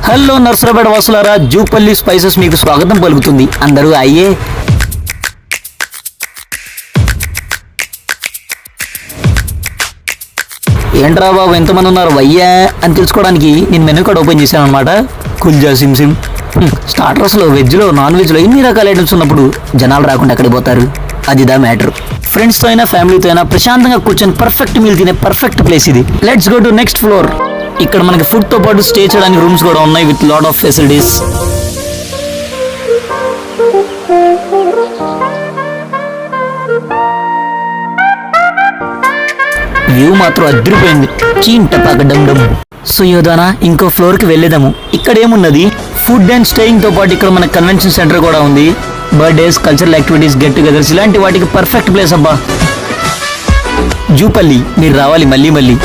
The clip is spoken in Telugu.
హలో నర్సరాపేట వాసులారా, జూపల్లి స్పైసెస్ మీకు స్వాగతం పలుకుతుంది. అందరూ అయ్యే ఏంట్రా బాబు ఎంతమంది ఉన్నారు వయ్యా అని తెలుసుకోవడానికి నేను మెనూ కార్డ్ ఓపెన్ చేశాను అనమాట. కుల్జా సిమ్ స్టార్టర్స్లో వెజ్లో నాన్ వెజ్లో ఇన్ని రకాల ఐటమ్స్ ఉన్నప్పుడు జనాలు రాకుండా ఎక్కడికి పోతారు? అది దా మ్యాటర్. ఫ్రెండ్స్తో అయినా ఫ్యామిలీతో అయినా ప్రశాంతంగా కూర్చొని పర్ఫెక్ట్ మీల్ తినే పర్ఫెక్ట్ ప్లేస్ ఇది. Let's go to next floor. ఇక్కడ మనకి ఫుడ్ తో పాటు స్టే చేయడానికి రూమ్స్ కూడా ఉన్నాయి with lot of facilities. View మాత్రం అదిరిపోయింది. చీన్ టపాక డమ్ డమ్. సుయోధానా ఇంకో ఫ్లోర్ కి వెళ్ళేదాము. ఇక్కడ ఏమున్నది? ఫుడ్ అండ్ స్టేయింగ్ తో పాటు ఇక్కడ మన కన్వెన్షన్ సెంటర్ కూడా ఉంది. Birthdays, cultural activities, get togethers ఇలాంటి వాటికి పర్ఫెక్ట్ ప్లేస్ అబ్బా. జూపల్లి మీరు రావాలి మళ్ళీ మళ్ళీ.